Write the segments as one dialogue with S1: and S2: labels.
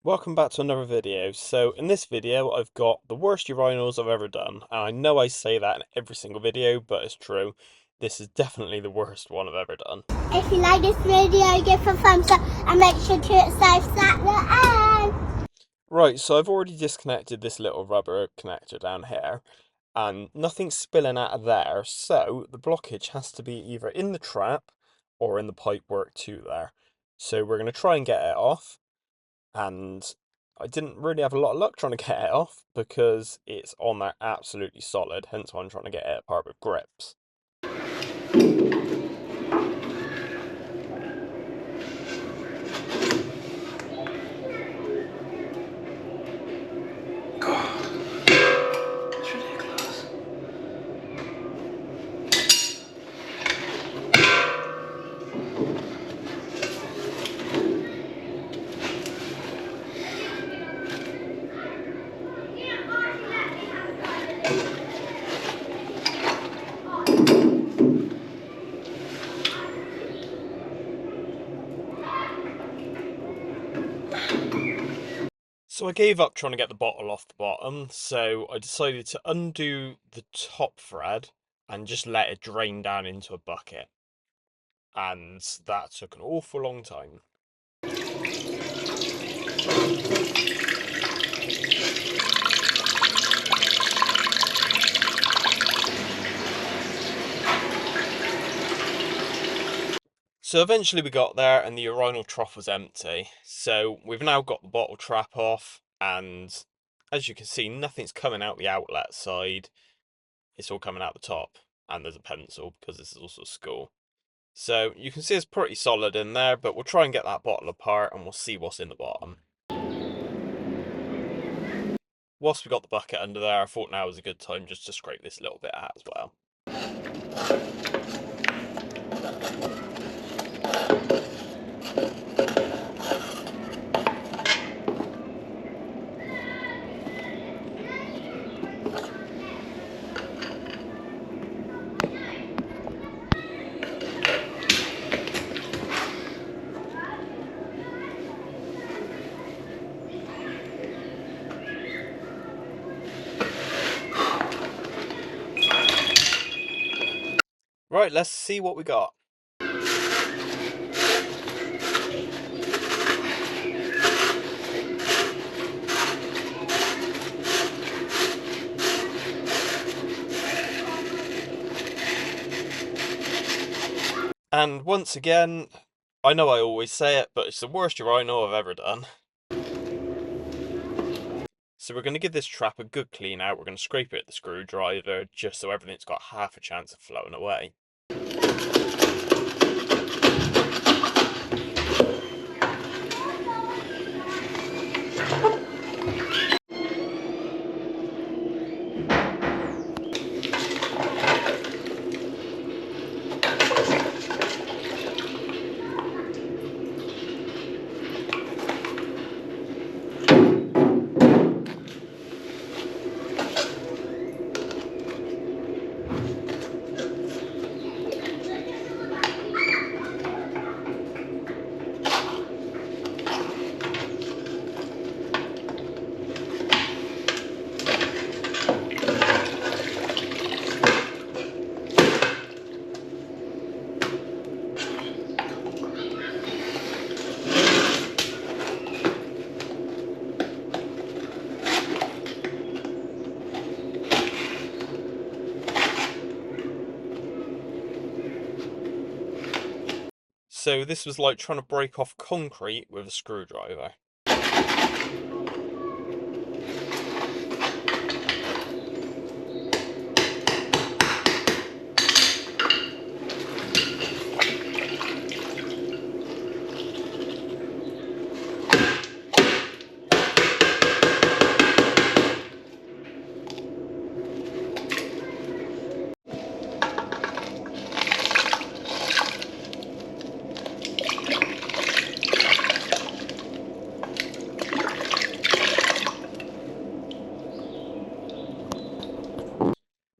S1: Welcome back to another video. So in this video I've got the worst urinals I've ever done, and I know I say that in every single video, but it's true. This is definitely the worst one I've ever done.
S2: If you like this video, give a thumbs up and make sure to hit subscribe at the end.
S1: Right, so I've already disconnected this little rubber connector down here, and nothing's spilling out of there, so the blockage has to be either in the trap or in the pipework to there. So we're going to try and get it off. And I didn't really have a lot of luck trying to get it off because it's on there absolutely solid, hence why I'm trying to get it apart with grips.
S3: It's ridiculous.
S1: So I gave up trying to get the bottle off the bottom, so I decided to undo the top thread and just let it drain down into a bucket. And that took an awful long time. So eventually we got there and the urinal trough was empty. So we've now got the bottle trap off, and as you can see, nothing's coming out the outlet side. It's all coming out the top, and there's a pencil because this is also school. So you can see it's pretty solid in there, but we'll try and get that bottle apart and we'll see what's in the bottom. Whilst we got the bucket under there, I thought now was a good time just to scrape this little bit out as well. Right, let's see what we got. And once again, I know I always say it, but it's the worst urinal I've ever done. So we're going to give this trap a good clean out. We're going to scrape it with the screwdriver just so everything's got half a chance of flowing away. So this was like trying to break off concrete with a screwdriver.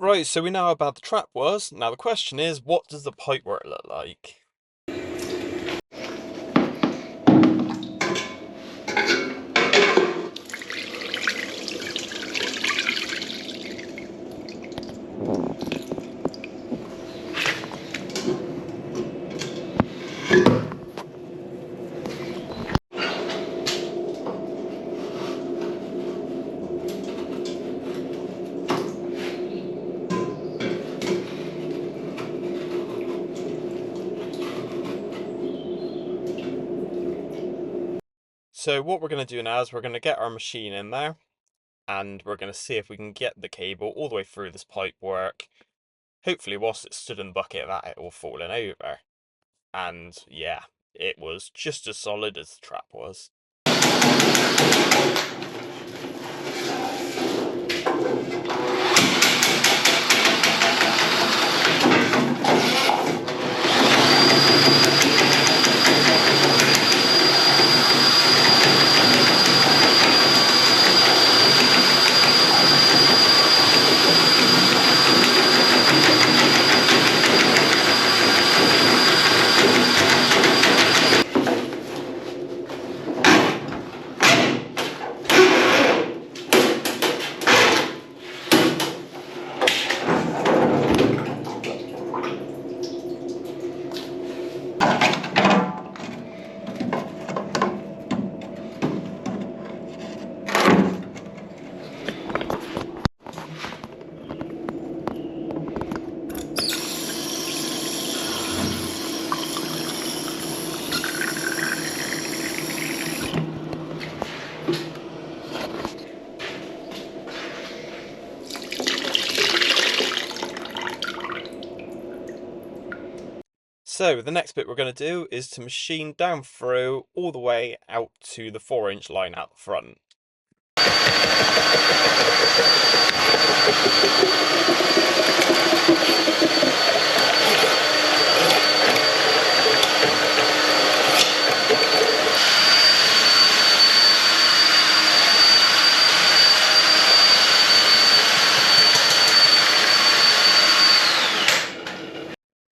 S1: Right, so we know how bad the trap was. Now the question is, what does the pipework look like? So what we're going to do now is we're going to get our machine in there and we're going to see if we can get the cable all the way through this pipe work. Hopefully whilst it stood in the bucket that it will falling over. And yeah, it was just as solid as the trap was. So the next bit we're going to do is to machine down through all the way out to the 4-inch line out the front.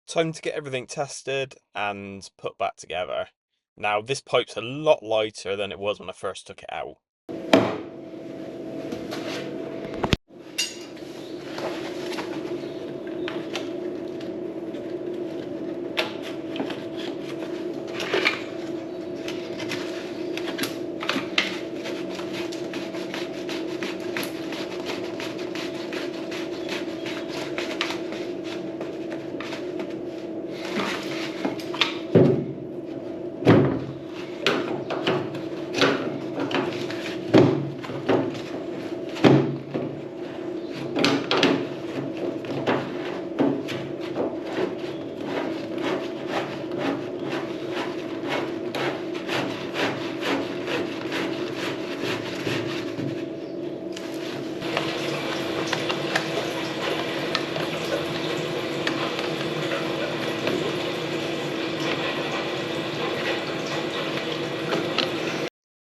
S1: Time to get everything tested and put back together. Now this pipe's a lot lighter than it was when I first took it out.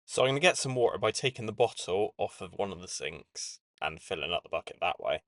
S1: So I'm going to get some water by taking the bottle off of one of the sinks and filling up the bucket that way.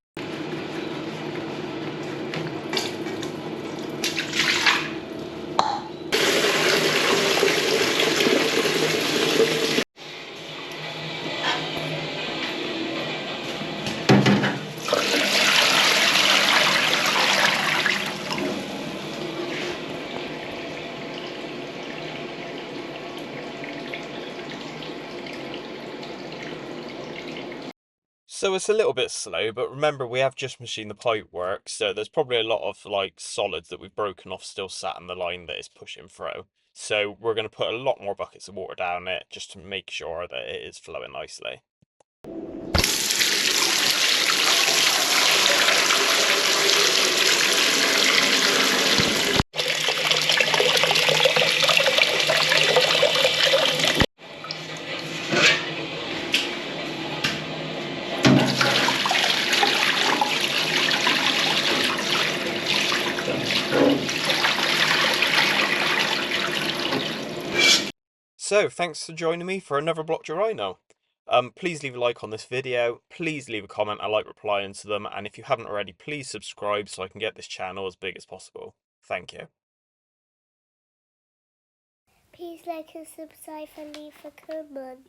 S1: So it's a little bit slow, but remember we have just machined the pipe work, so there's probably a lot of solids that we've broken off still sat in the line that is pushing through. So we're going to put a lot more buckets of water down it just to make sure that it is flowing nicely. So, thanks for joining me for another Blocked Urinal. Please leave a like on this video, please leave a comment, I like replying to them, and if you haven't already, please subscribe so I can get this channel as big as possible. Thank you.
S2: Please like and subscribe and leave a comment.